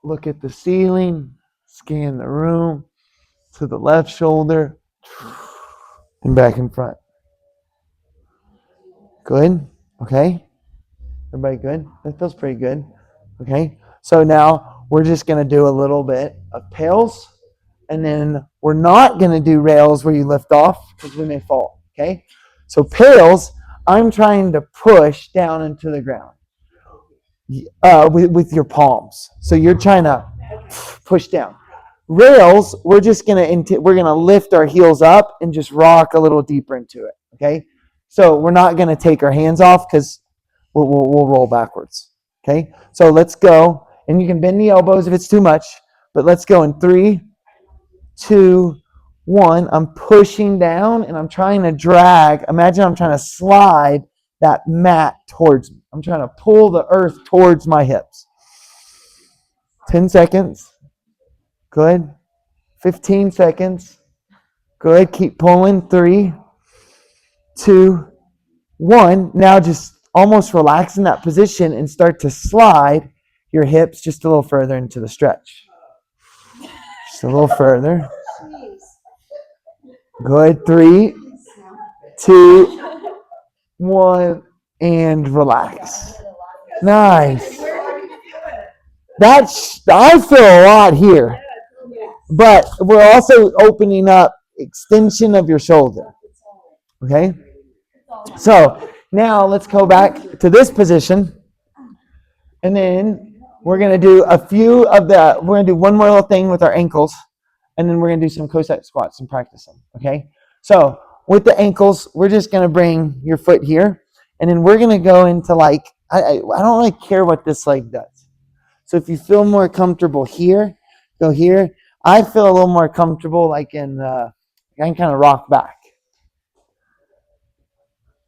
Look at the ceiling, scan the room to the left shoulder and back in front. Good? Okay? Everybody good? That feels pretty good. Okay? So now we're just going to do a little bit of tails. And then we're not going to do rails where you lift off because we may fall, okay? So pails, I'm trying to push down into the ground with your palms. So you're trying to push down. Rails, we're gonna lift our heels up and just rock a little deeper into it, okay? So we're not going to take our hands off because we'll roll backwards, okay? So let's go, and you can bend the elbows if it's too much, but let's go in 3, 2, 1. I'm pushing down and I'm trying to drag. Imagine I'm trying to slide that mat towards me. I'm trying to pull the earth towards my hips. 10 seconds. Good. 15 seconds. Good. Keep pulling. 3, 2, 1. Now just almost relax in that position and start to slide your hips just a little further into the stretch. Just a little further. Good. 3, 2, 1, and relax. Nice. I feel a lot here, but we're also opening up extension of your shoulder. Okay. So now let's go back to this position, and then we're going to do we're going to do one more little thing with our ankles, and then we're going to do some Cossack squats and practice them, okay? So with the ankles, we're just going to bring your foot here, And then we're going to go into like, I don't really care what this leg does. So if you feel more comfortable here, go here. I feel a little more comfortable like in, I can kind of rock back.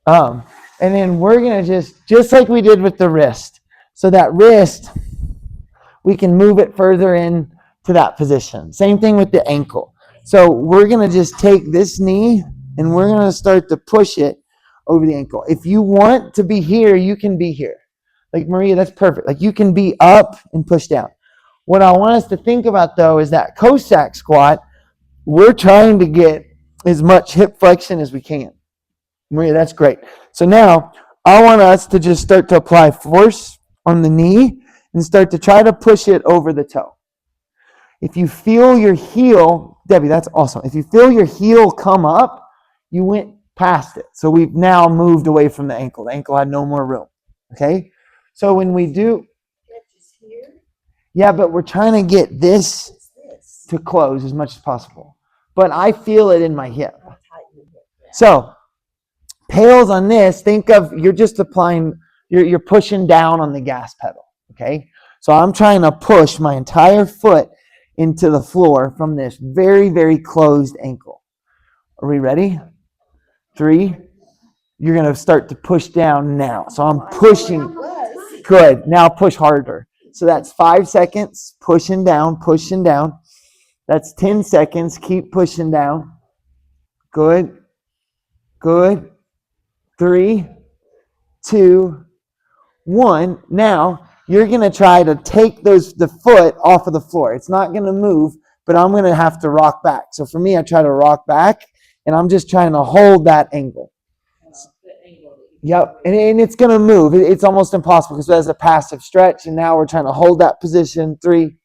And then we're going to just like we did with the wrist. So that wrist, we can move it further in to that position. Same thing with the ankle. So we're going to just take this knee and we're going to start to push it over the ankle. If you want to be here, you can be here. Like Maria, that's perfect. Like you can be up and push down. What I want us to think about though is that Cossack squat, we're trying to get as much hip flexion as we can. Maria, that's great. So now I want us to just start to apply force on the knee and start to try to push it over the toe. If you feel your heel, Debbie, that's awesome. If you feel your heel come up, you went past it. So we've now moved away from the ankle. The ankle had no more room. Okay? So when we do, yeah, but we're trying to get this to close as much as possible. But I feel it in my hip. So, pails on this, think of, you're just applying, you're pushing down on the gas pedal. Okay? So I'm trying to push my entire foot into the floor from this very, very closed ankle. Are we ready? 3. You're going to start to push down now. So I'm pushing. Good. Now push harder. So that's 5 seconds, pushing down, pushing down. That's 10 seconds. Keep pushing down. Good. Good. 3, 2, 1. Now you're going to try to take the foot off of the floor. It's not going to move, but I'm going to have to rock back. So for me, I try to rock back, and I'm just trying to hold that angle. Yep, and it's going to move. It's almost impossible because there's a passive stretch, and now we're trying to hold that position. 3,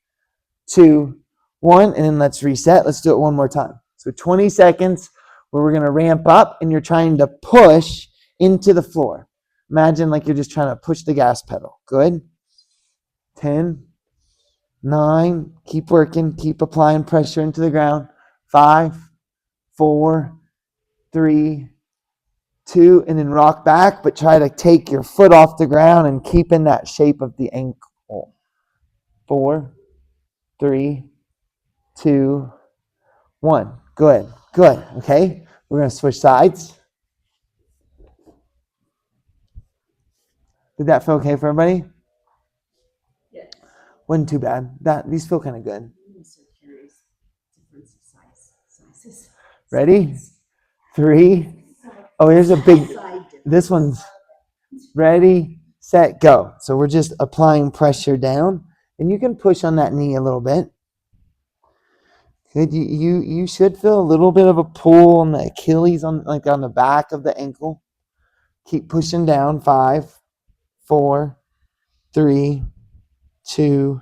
2, 1, and then let's reset. Let's do it one more time. So 20 seconds where we're going to ramp up, and you're trying to push into the floor. Imagine like you're just trying to push the gas pedal. Good. 10, 9, keep working, keep applying pressure into the ground. 5, 4, 3, 2, and then rock back, but try to take your foot off the ground and keep in that shape of the ankle. 4, 3, 2, 1. Good, good. Okay, we're going to switch sides. Did that feel okay for everybody? Yes. Wasn't too bad. These feel kind of good. Ready? 3. Oh, here's a big, this one's ready, set, go. So we're just applying pressure down, and you can push on that knee a little bit. Good. You should feel a little bit of a pull on the Achilles, on the back of the ankle. Keep pushing down. 5, 4, 3, 2,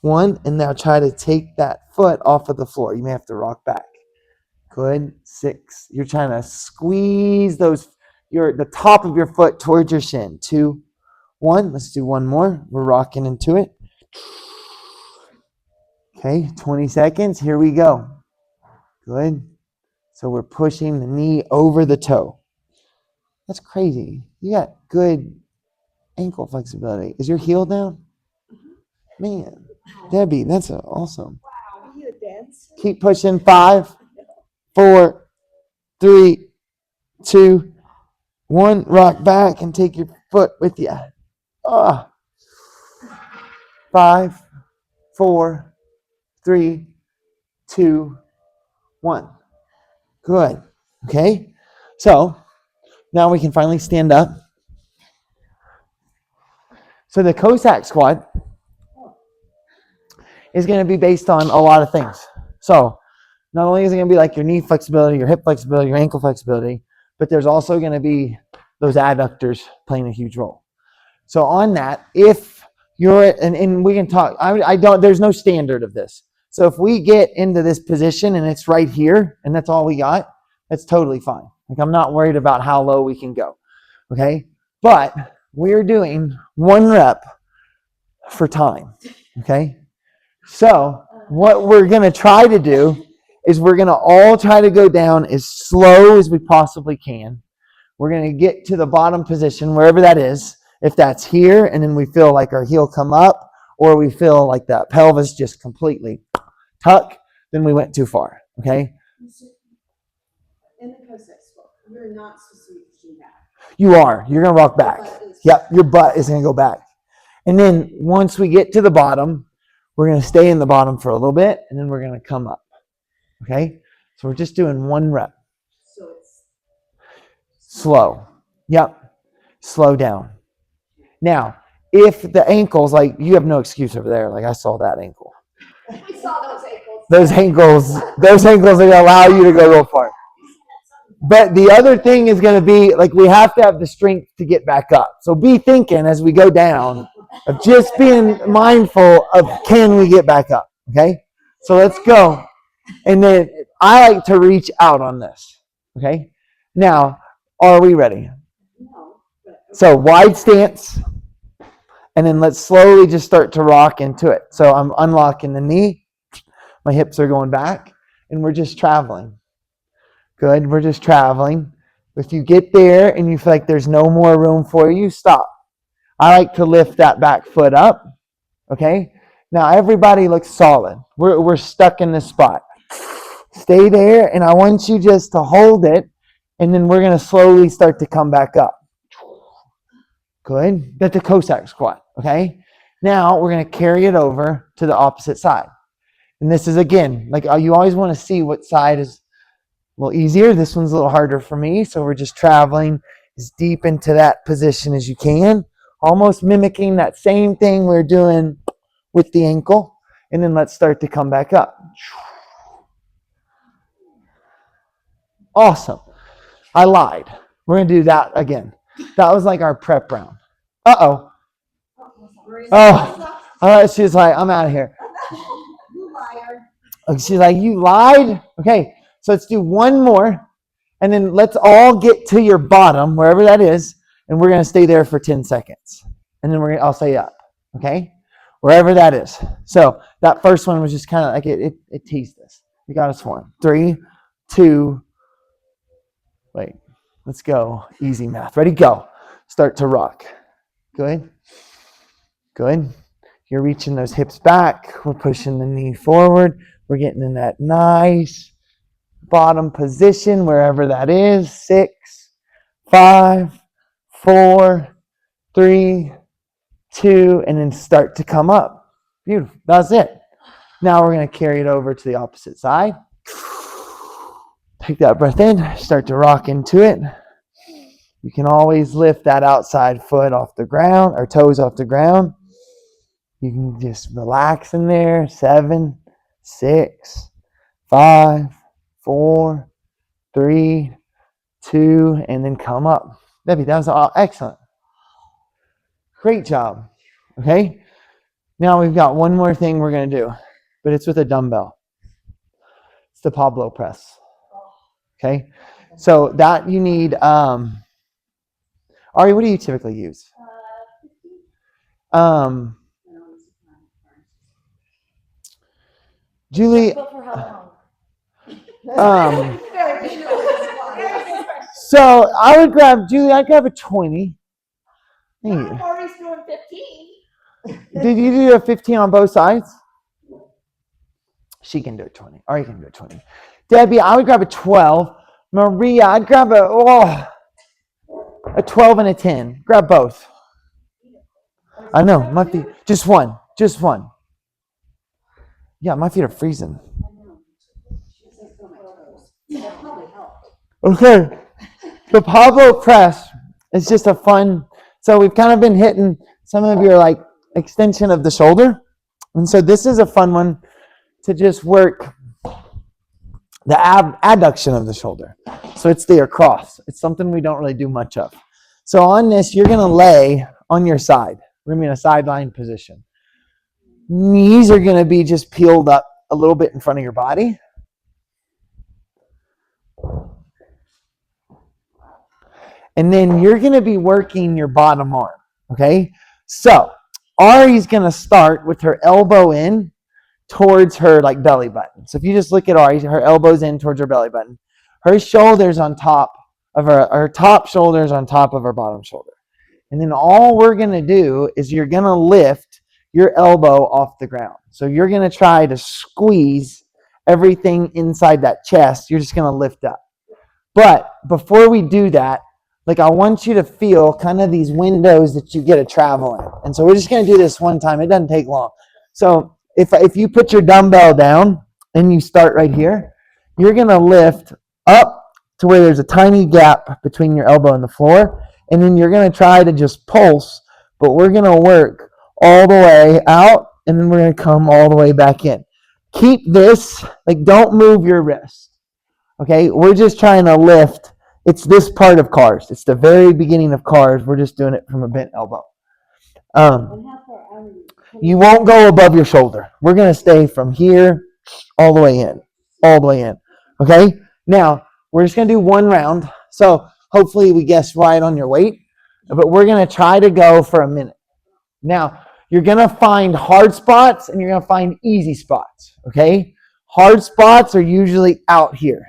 1, and now try to take that foot off of the floor. You may have to rock back. Good. 6. You're trying to squeeze the top of your foot towards your shin. 2, 1. Let's do one more. We're rocking into it. Okay, 20 seconds. Here we go. Good. So we're pushing the knee over the toe. That's crazy. You got good ankle flexibility. Is your heel down? Man, Debbie, that's awesome. Wow, are you a dancer? Keep pushing. 5, 4, 3, 2, 1. Rock back and take your foot with you. 5, 4, 3, 2, 1. Good. Okay. So now we can finally stand up. So the Cossack squat is going to be based on a lot of things. So not only is it going to be like your knee flexibility, your hip flexibility, your ankle flexibility, but there's also going to be those adductors playing a huge role. So on that, if you're, and we can talk, there's no standard of this. So if we get into this position and it's right here and that's all we got, that's totally fine. Like I'm not worried about how low we can go. Okay. But we're doing 1 rep for time. Okay. So what we're going to try to do is we're going to all try to go down as slow as we possibly can. we're going to get to the bottom position, wherever that is. If that's here, and then we feel like our heel come up, or we feel like that pelvis just completely tuck, then we went too far, okay? In the Cossack school, you're not supposed to be pushing back. You are. You're going to rock back. Your butt is- Yep, your butt is going to go back. And then once we get to the bottom, we're going to stay in the bottom for a little bit, and then we're going to come up, okay? So we're just doing 1 rep. So it's Slow. Yep. Slow down. Now, if the ankles, like you have no excuse over there, like I saw that ankle. We saw those ankles. Those ankles are going to allow you to go real far. But the other thing is going to be, like, we have to have the strength to get back up. So be thinking as we go down of just being mindful of, can we get back up? Okay? So let's go. And then I like to reach out on this. Okay? Now, are we ready? no, but So wide stance. And then let's slowly just start to rock into it. So I'm unlocking the knee. My hips are going back. And we're just traveling. Good. We're just traveling. If you get there and you feel like there's no more room for you, stop. I like to lift that back foot up. Okay? Now everybody looks solid. We're stuck in this spot. Stay there, and I want you just to hold it, and then we're going to slowly start to come back up. Good. That's a Cossack squat. Okay? Now we're going to carry it over to the opposite side. And this is, again, like you always want to see what side is a little easier. This one's a little harder for me, so we're just traveling as deep into that position as you can, almost mimicking that same thing we're doing with the ankle. And then let's start to come back up. Awesome. I lied. We're going to do that again. That was like our prep round. Uh-oh. Oh, all right, she's like, I'm out of here. you liar. She's like, you lied? Okay, so let's do one more. And then let's all get to your bottom, wherever that is. And we're going to stay there for 10 seconds. And then I'll say up. Okay? Wherever that is. So that first one was just kind of like it teased us. We got us one. 3, 2, wait. Let's go. Easy math. Ready? Go. Start to rock. Good. Good. You're reaching those hips back. We're pushing the knee forward. We're getting in that nice bottom position, wherever that is. 6, 5, 4, 3, 2, and then start to come up. Beautiful. That's it. Now we're going to carry it over to the opposite side. Take that breath in. Start to rock into it. You can always lift that outside foot off the ground, or toes off the ground. You can just relax in there. 7, 6, 5, 4, 3, 2, and then come up. Debbie, that was all excellent. Great job. Okay? Now we've got one more thing we're going to do, but it's with a dumbbell. It's the Pablo press. Okay? So that you need, Ari, what do you typically use? Julie, But for how long? Very good. so I would grab, Julie, I'd grab a 20. Hey, Ari's doing 15. did you do a 15 on both sides? She can do a 20. Ari can do a 20. Debbie, I would grab a 12. Maria, I'd grab a 12 and a 10. Grab both. I know, my feet. Just one. Just one. Yeah, my feet are freezing. Okay. The Pablo press is just a fun. So we've kind of been hitting some of your like extension of the shoulder. And so this is a fun one to just work the adduction of the shoulder. So it's the across. It's something we don't really do much of. So on this, you're going to lay on your side. We're going to be in a sideline position. Knees are going to be just peeled up a little bit in front of your body. And then you're going to be working your bottom arm. Okay? So Ari's going to start with her elbow in towards her like belly button. So if you just look at Ari, her elbow's in towards her belly button. Her shoulder's on top of our top shoulders on top of our bottom shoulder. And then all we're going to do is you're going to lift your elbow off the ground. So you're going to try to squeeze everything inside that chest. You're just going to lift up. But before we do that, like I want you to feel kind of these windows that you get to travel in. And so we're just going to do this one time. It doesn't take long. So if you put your dumbbell down and you start right here, you're going to lift up to where there's a tiny gap between your elbow and the floor. And then you're going to try to just pulse, but we're going to work all the way out, and then we're going to come all the way back in. Keep this, like don't move your wrist. Okay, we're just trying to lift. It's this part of cars. It's the very beginning of cars. We're just doing it from a bent elbow. You won't go above your shoulder. We're going to stay from here all the way in. All the way in. Okay? Now, we're just going to do one round. So hopefully we guess right on your weight. But we're going to try to go for a minute. Now, you're going to find hard spots and you're going to find easy spots. Okay? Hard spots are usually out here.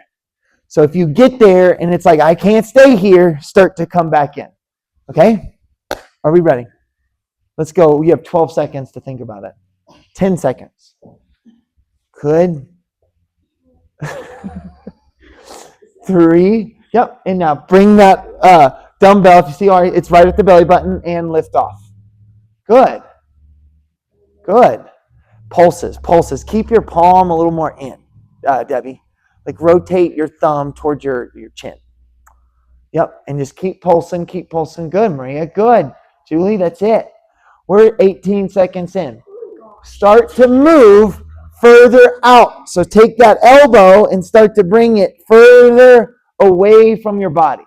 So if you get there and it's like, I can't stay here, start to come back in. Okay? Are we ready? Let's go. You have 12 seconds to think about it. 10 seconds. Good. 3. Yep. And now bring that dumbbell. If you see, it's right at the belly button and lift off. Good. Good. Pulses. Keep your palm a little more in, Debbie. Like rotate your thumb towards your chin. Yep. And just keep pulsing. Good, Maria. Good. Julie, that's it. We're 18 seconds in. Start to move further out. So take that elbow and start to bring it further away from your body.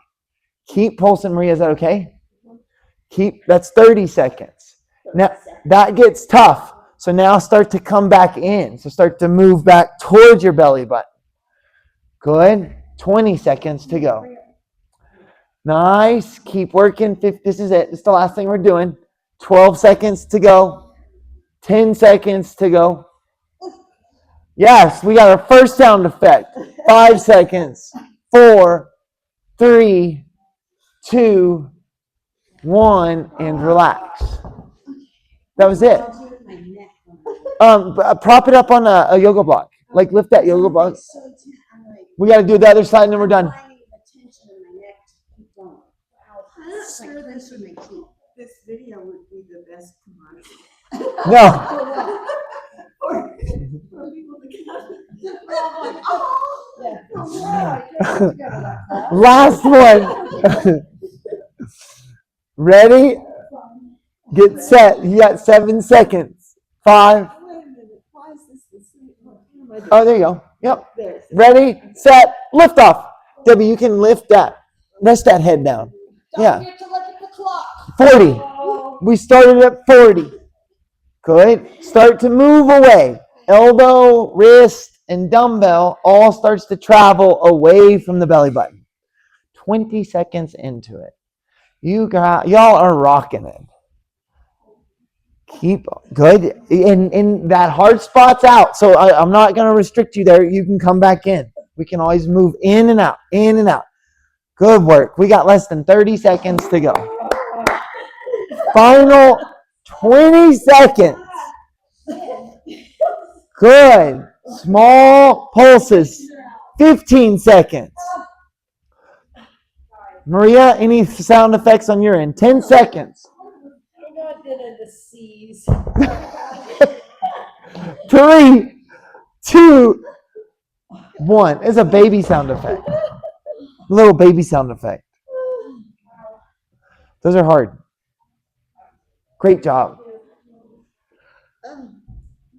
Keep pulsing, Maria. Is that okay? That's 30 seconds. Now that gets tough. So now start to come back in. So start to move back towards your belly button. Good. 20 seconds to go. Nice. Keep working. This is it. This is the last thing we're doing. 12 seconds to go. 10 seconds to go. Yes, we got our first sound effect. 5 seconds. 4, 3, 2, 1, and relax. That was it. Prop it up on a yoga block. Like lift that yoga block. We got to do the other side and then we're done. This video would be the best commercial. No. Last one. Ready? Get set. You got 7 seconds. 5. Oh, there you go. Yep. Ready, set, lift off. Debbie, you can lift that. Rest that head down. Yeah. 40. We started at 40. Good. Start to move away. Elbow, wrist, and dumbbell all starts to travel away from the belly button. 20 seconds into it. Y'all are rocking it. Keep good. And that hard spot's out. So I'm not going to restrict you there. You can come back in. We can always move in and out, in and out. Good work. We got less than 30 seconds to go. Final 20 seconds. Good. Small pulses. 15 seconds. Maria, any sound effects on your end? 10 seconds. 3, 2, 1. It's a baby sound effect. A little baby sound effect. Those are hard. Great job.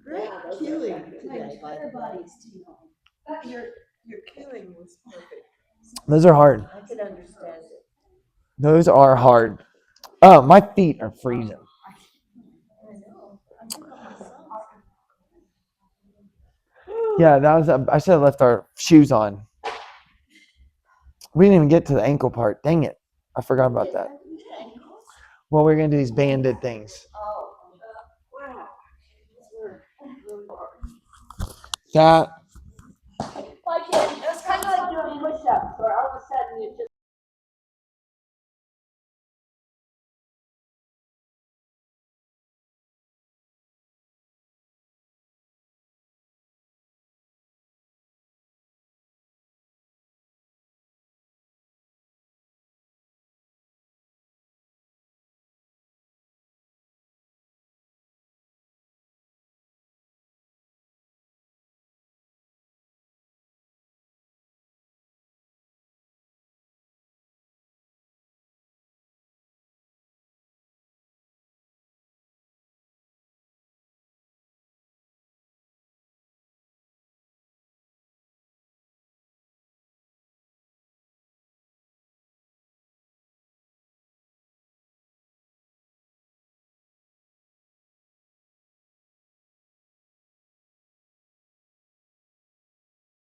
Great cueing today. Your cueing was perfect. Those are hard. I could understand it. Those are hard. Oh, my feet are freezing. Yeah, I should have left our shoes on. We didn't even get to the ankle part. Dang it. I forgot about that. Well, we're going to do these banded things. That